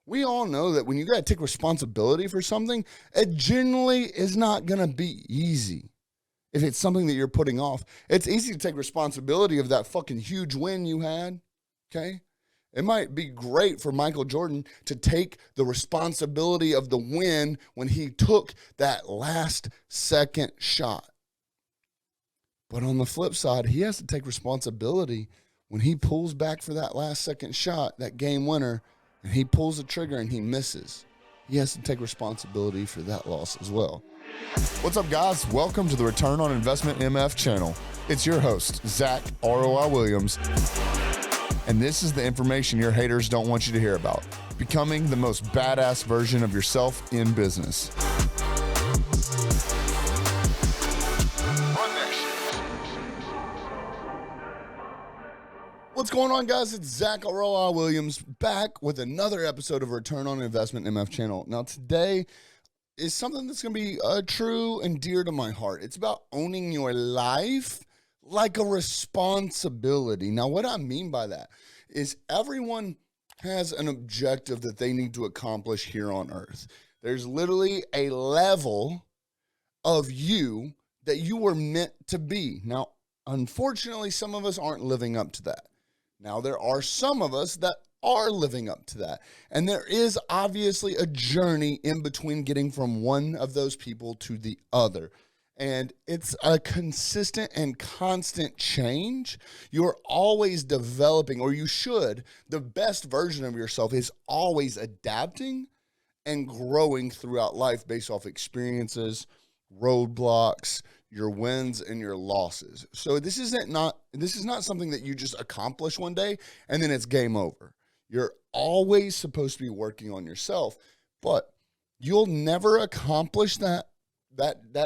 We all know that when you got to take responsibility for something, it generally is not going to be easy. If it's something that you're putting off, it's easy to take responsibility of that fucking huge win you had, okay? It might be great for Michael Jordan to take the responsibility of the win when he took that last second shot. But on the flip side, he has to take responsibility when he pulls back for that last second shot, that game winner, and he pulls the trigger and he misses. He has to take responsibility for that loss as well. What's up, guys? Welcome to the Return on Investment MF channel. It's your host, Zack, ROI Williams. And this is the information your haters don't want you to hear about. Becoming the most badass version of yourself in business. What's going on, guys? It's Zack, ROI Williams, back with another episode of Return on Investment MF channel. Now, today is something that's going to be true and dear to my heart. It's about owning your life like a responsibility. Now, what I mean by that is everyone has an objective that they need to accomplish here on earth. There's literally a level of you that you were meant to be. Now, unfortunately, some of us aren't living up to that. Now, there are some of us that are living up to that. And there is obviously a journey in between getting from one of those people to the other. And it's a consistent and constant change. You're always developing, or you should. The best version of yourself is always adapting and growing throughout life based off experiences, roadblocks, your wins and your losses. So this is not something that you just accomplish one day and then it's game over. You're always supposed to be working on yourself, but you'll never accomplish that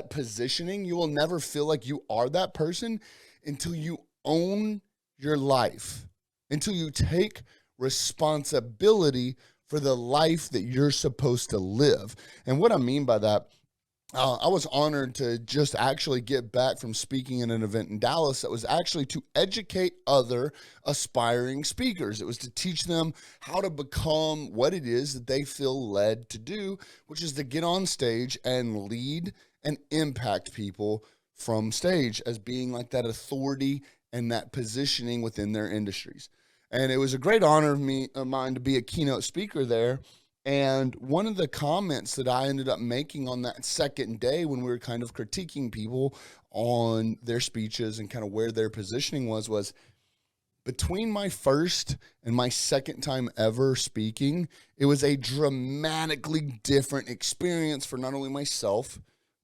positioning. You will never feel like you are that person until you own your life, until you take responsibility for the life that you're supposed to live. And what I mean by that, I was honored to just actually get back from speaking in an event in Dallas that was actually to educate other aspiring speakers. It was to teach them how to become what it is that they feel led to do, which is to get on stage and lead and impact people from stage as being like that authority and that positioning within their industries. And it was a great honor of mine to be a keynote speaker there. And one of the comments that I ended up making on that second day when we were kind of critiquing people on their speeches and kind of where their positioning was between my first and my second time ever speaking, it was a dramatically different experience for not only myself,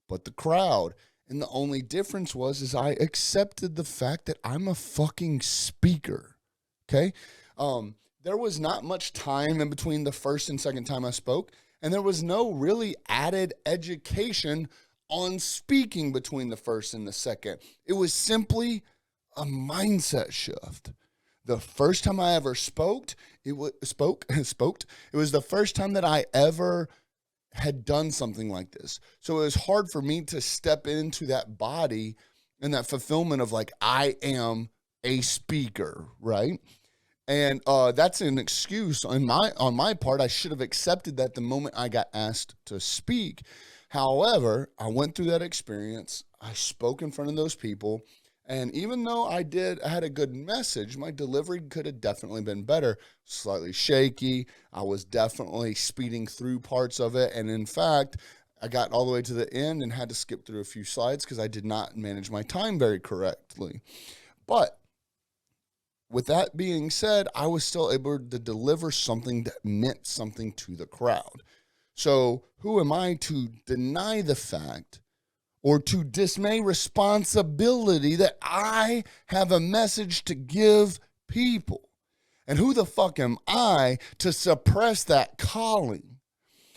but the crowd. And the only difference is I accepted the fact that I'm a fucking speaker, okay? There was not much time in between the first and second time I spoke, and there was no really added education on speaking between the first and the second. It was simply a mindset shift. The first time I ever spoke, it was the first time that I ever had done something like this. So it was hard for me to step into that body and that fulfillment of like, I am a speaker, right? And that's an excuse on my part. I should have accepted that the moment I got asked to speak. However, I went through that experience. I spoke in front of those people. And even though I had a good message, my delivery could have definitely been better. Slightly shaky. I was definitely speeding through parts of it. And in fact, I got all the way to the end and had to skip through a few slides because I did not manage my time very correctly. But with that being said, I was still able to deliver something that meant something to the crowd. So who am I to deny the fact or to dismay responsibility that I have a message to give people? And who the fuck am I to suppress that calling?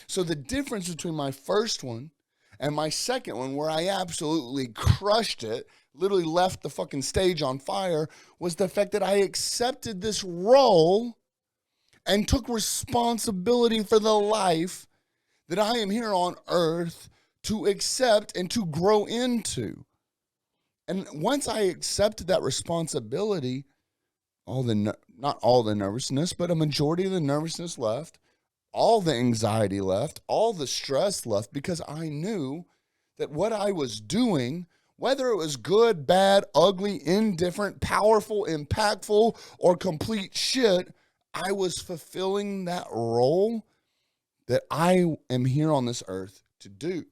So the difference between my first one and my second one, where I absolutely crushed it, literally left the fucking stage on fire, was the fact that I accepted this role and took responsibility for the life that I am here on earth to accept and to grow into. And once I accepted that responsibility, not all the nervousness, but a majority of the nervousness left. all the anxiety left, all the stress left, because I knew that what I was doing, whether it was good, bad, ugly, indifferent, powerful, impactful, or complete shit, I was fulfilling that role that I am here on this earth to do.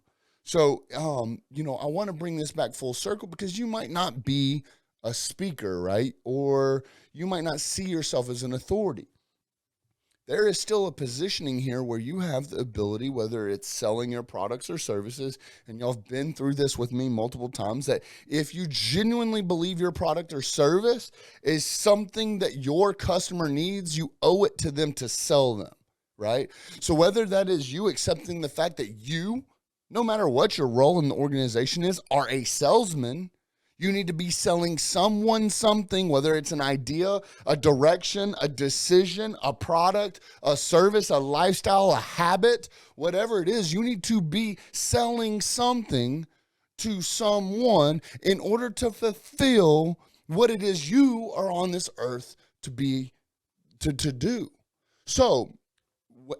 So, I want to bring this back full circle, because you might not be a speaker, right? Or you might not see yourself as an authority. There is still a positioning here where you have the ability, whether it's selling your products or services, and y'all have been through this with me multiple times, that if you genuinely believe your product or service is something that your customer needs, you owe it to them to sell them, right? So whether that is you accepting the fact that you, no matter what your role in the organization is, are a salesman. You need to be selling someone something, whether it's an idea, a direction, a decision, a product, a service, a lifestyle, a habit, whatever it is. You need to be selling something to someone in order to fulfill what it is you are on this earth to do. So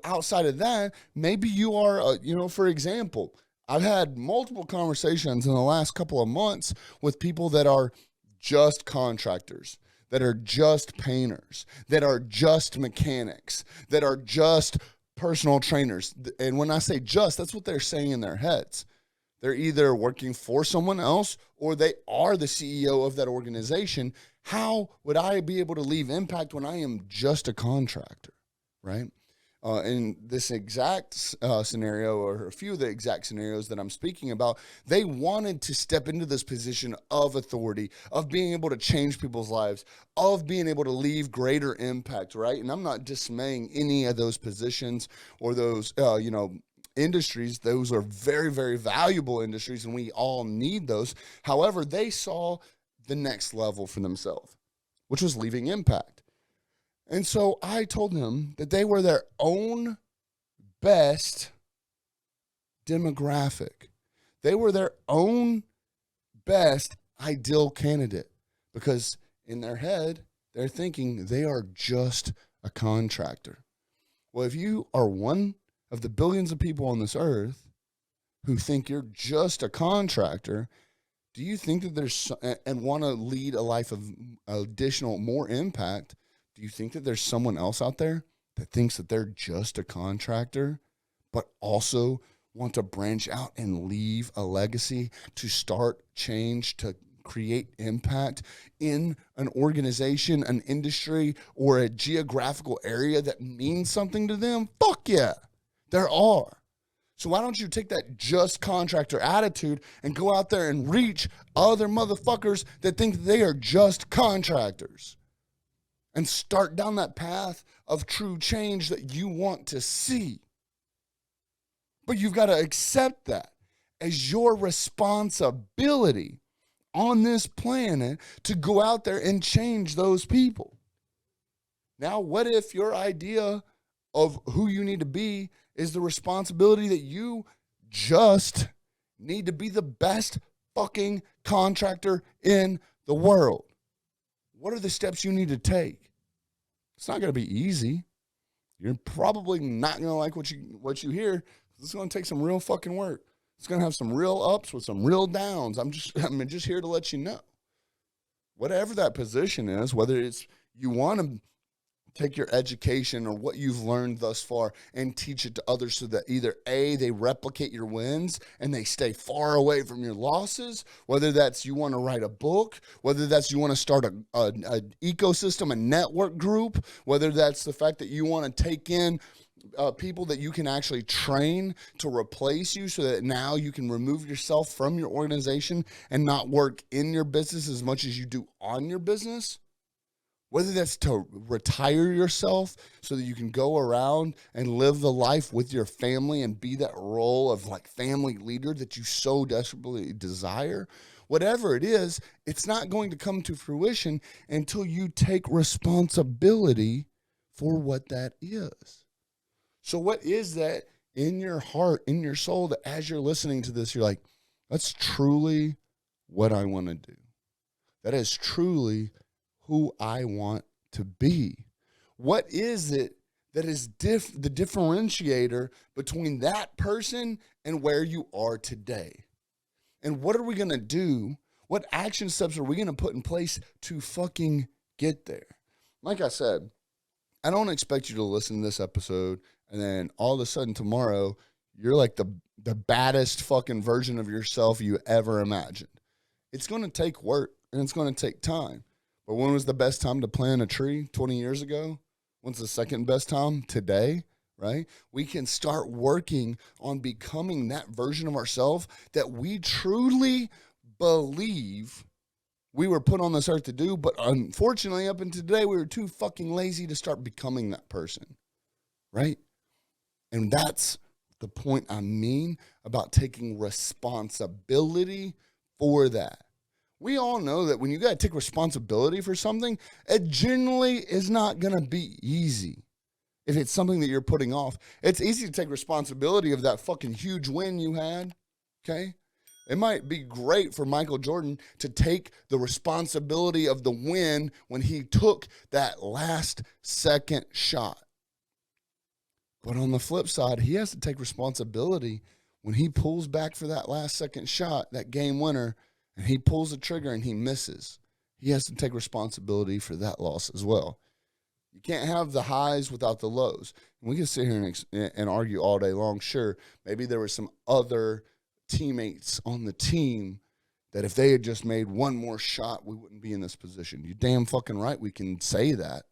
outside of that, maybe you are, for example, I've had multiple conversations in the last couple of months with people that are just contractors, that are just painters, that are just mechanics, that are just personal trainers. And when I say just, that's what they're saying in their heads. They're either working for someone else or they are the CEO of that organization. How would I be able to leave impact when I am just a contractor, right? In this exact scenario, or a few of the exact scenarios that I'm speaking about, they wanted to step into this position of authority, of being able to change people's lives, of being able to leave greater impact, right? And I'm not dismaying any of those positions or those, industries. Those are very, very valuable industries, and we all need those. However, they saw the next level for themselves, which was leaving impact. And so I told them that they were their own best demographic. They were their own best ideal candidate, because in their head, they're thinking they are just a contractor. Well, if you are one of the billions of people on this earth who think you're just a contractor, do you think that there's, and want to lead a life of additional, more impact, do you think that there's someone else out there that thinks that they're just a contractor, but also want to branch out and leave a legacy, to start change, to create impact in an organization, an industry, or a geographical area that means something to them? Fuck yeah, there are. So why don't you take that just contractor attitude and go out there and reach other motherfuckers that think they are just contractors, and start down that path of true change that you want to see. But you've got to accept that as your responsibility on this planet to go out there and change those people. Now, what if your idea of who you need to be is the responsibility that you just need to be the best fucking contractor in the world? What are the steps you need to take? It's not going to be easy. You're probably not going to like what you hear. It's going to take some real fucking work. It's going to have some real ups with some real downs. I'm just here to let you know. Whatever that position is, whether it's you want to take your education or what you've learned thus far and teach it to others, so that either A, they replicate your wins and they stay far away from your losses, whether that's you want to write a book, whether that's you want to start an ecosystem, a network group, whether that's the fact that you want to take in people that you can actually train to replace you, so that now you can remove yourself from your organization and not work in your business as much as you do on your business. Whether that's to retire yourself so that you can go around and live the life with your family and be that role of like family leader that you so desperately desire. Whatever it is, it's not going to come to fruition until you take responsibility for what that is. So what is that in your heart, in your soul, that as you're listening to this, you're like, that's truly what I want to do. That is truly who I want to be. What is it that is the differentiator between that person and where you are today. And what are we going to do? What action steps are we going to put in place to fucking get there? Like I said, I don't expect you to listen to this episode and then all of a sudden tomorrow you're like the baddest fucking version of yourself you ever imagined. It's going to take work and it's going to take time. But when was the best time to plant a tree? 20 years ago? When's the second best time? Today, right? We can start working on becoming that version of ourselves that we truly believe we were put on this earth to do. But unfortunately, up until today, we were too fucking lazy to start becoming that person, right? And that's the point I mean about taking responsibility for that. We all know that when you got to take responsibility for something, it generally is not going to be easy. If it's something that you're putting off, it's easy to take responsibility of that fucking huge win you had, okay? It might be great for Michael Jordan to take the responsibility of the win when he took that last second shot. But on the flip side, he has to take responsibility when he pulls back for that last second shot, that game winner, and he pulls the trigger and he misses. He has to take responsibility for that loss as well. You can't have the highs without the lows. And we can sit here and argue all day long. Sure, maybe there were some other teammates on the team that if they had just made one more shot, we wouldn't be in this position. You're damn fucking right we can say that.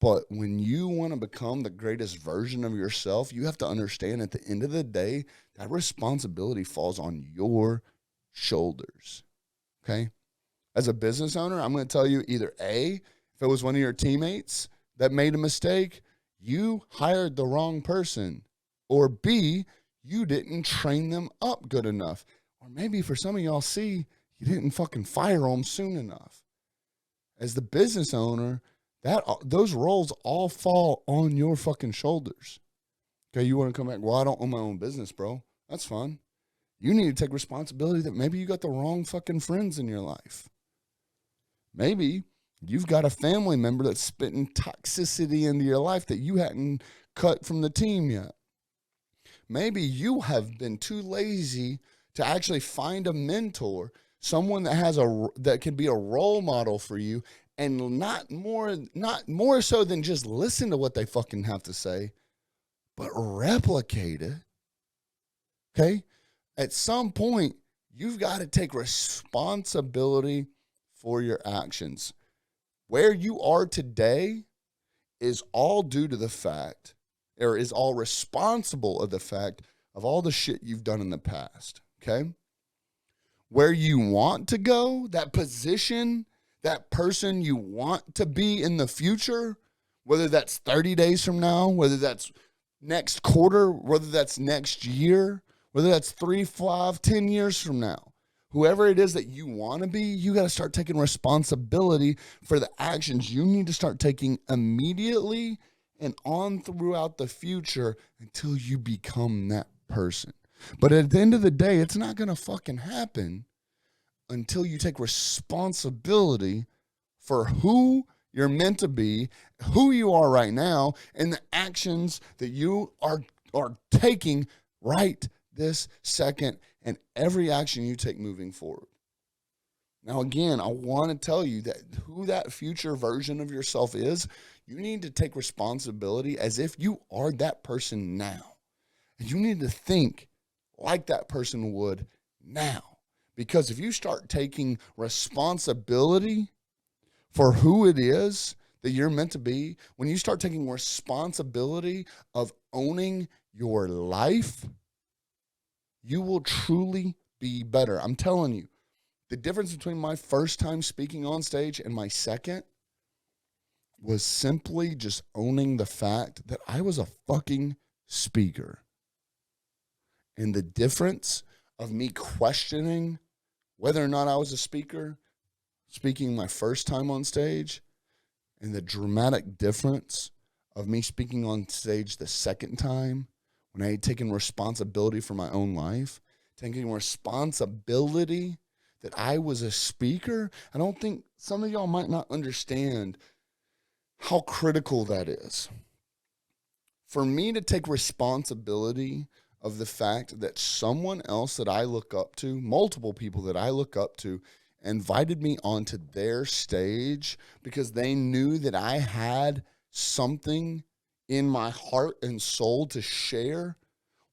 But when you want to become the greatest version of yourself, you have to understand at the end of the day, that responsibility falls on your shoulders, okay? As a business owner, I'm going to tell you either A, if it was one of your teammates that made a mistake, you hired the wrong person, or B, you didn't train them up good enough, or maybe for some of y'all, C, you didn't fucking fire them soon enough. As the business owner, those roles all fall on your fucking shoulders. Okay, you want to come back, well, I don't own my own business, bro. That's fine. You need to take responsibility that maybe you got the wrong fucking friends in your life. Maybe you've got a family member that's spitting toxicity into your life that you hadn't cut from the team yet. Maybe you have been too lazy to actually find a mentor, someone that can be a role model for you, and not more so than just listen to what they fucking have to say, but replicate it. Okay? At some point, you've got to take responsibility for your actions. Where you are today is all due to the fact, or is all responsible of the fact of all the shit you've done in the past. Okay? Where you want to go, that position, that person you want to be in the future, whether that's 30 days from now, whether that's next quarter, whether that's next year, whether that's 3, 5, 10 years from now, whoever it is that you want to be, you got to start taking responsibility for the actions you need to start taking immediately and on throughout the future until you become that person. But at the end of the day, it's not going to fucking happen until you take responsibility for who you're meant to be, who you are right now, and the actions that you are taking right this second, and every action you take moving forward. Now, again, I want to tell you that who that future version of yourself is, you need to take responsibility as if you are that person now. And you need to think like that person would now. Because if you start taking responsibility for who it is that you're meant to be, when you start taking responsibility of owning your life, you will truly be better. I'm telling you, the difference between my first time speaking on stage and my second was simply just owning the fact that I was a fucking speaker. And the difference of me questioning whether or not I was a speaker, speaking my first time on stage, and the dramatic difference of me speaking on stage the second time when I had taken responsibility for my own life, taking responsibility that I was a speaker. I don't think some of y'all might not understand how critical that is. For me to take responsibility of the fact that someone else that I look up to, multiple people that I look up to, invited me onto their stage because they knew that I had something in my heart and soul to share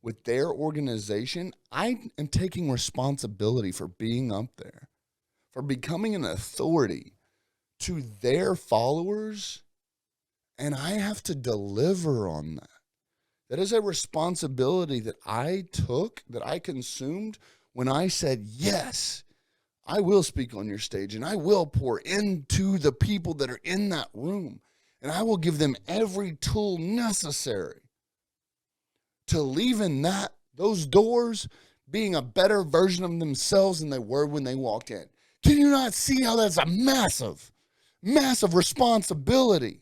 with their organization. I am taking responsibility for being up there, for becoming an authority to their followers, and I have to deliver on that. That is a responsibility that I took, that I consumed when I said, yes, I will speak on your stage and I will pour into the people that are in that room, and I will give them every tool necessary to leave in those doors being a better version of themselves than they were when they walked in. Can you not see how that's a massive, massive responsibility?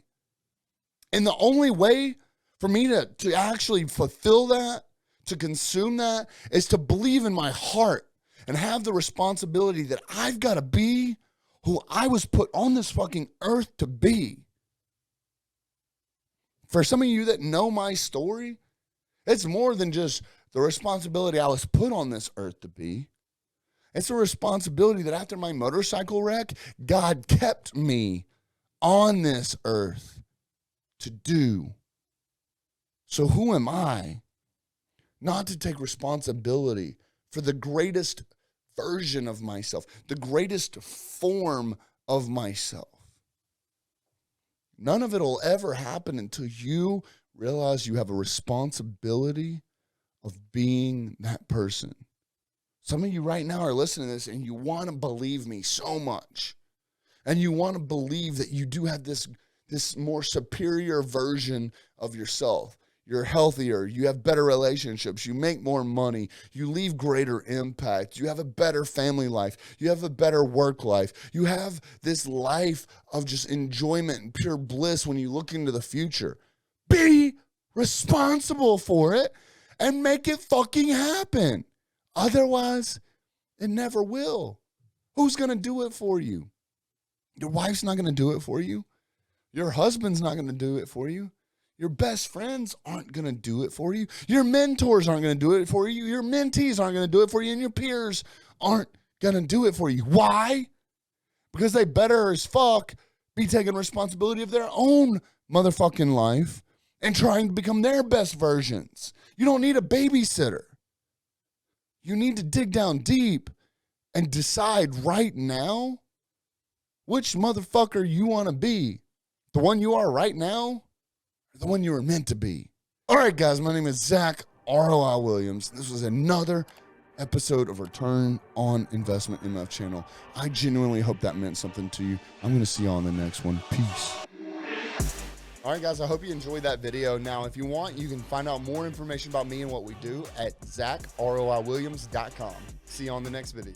And the only way for me to actually fulfill that, to consume that, is to believe in my heart and have the responsibility that I've got to be who I was put on this fucking earth to be. For some of you that know my story, it's more than just the responsibility I was put on this earth to be. It's a responsibility that after my motorcycle wreck, God kept me on this earth to do. So who am I not to take responsibility for the greatest version of myself, the greatest form of myself? None of it will ever happen until you realize you have a responsibility of being that person. Some of you right now are listening to this and you want to believe me so much. And you want to believe that you do have this more superior version of yourself. You're healthier, you have better relationships, you make more money, you leave greater impact, you have a better family life, you have a better work life, you have this life of just enjoyment and pure bliss when you look into the future. Be responsible for it and make it fucking happen. Otherwise, it never will. Who's going to do it for you? Your wife's not going to do it for you. Your husband's not going to do it for you. Your best friends aren't going to do it for you. Your mentors aren't going to do it for you. Your mentees aren't going to do it for you. And your peers aren't going to do it for you. Why? Because they better as fuck be taking responsibility of their own motherfucking life and trying to become their best versions. You don't need a babysitter. You need to dig down deep and decide right now which motherfucker you want to be. The one you are right now, or the one you were meant to be. All right, guys, my name is Zack ROI Williams. This was another episode of Return on Investment MF channel. I genuinely hope that meant something to you. I'm going to see you on the next one. Peace. All right, guys, I hope you enjoyed that video. Now, if you want, you can find out more information about me and what we do at zackroiwilliams.com. See you on the next video.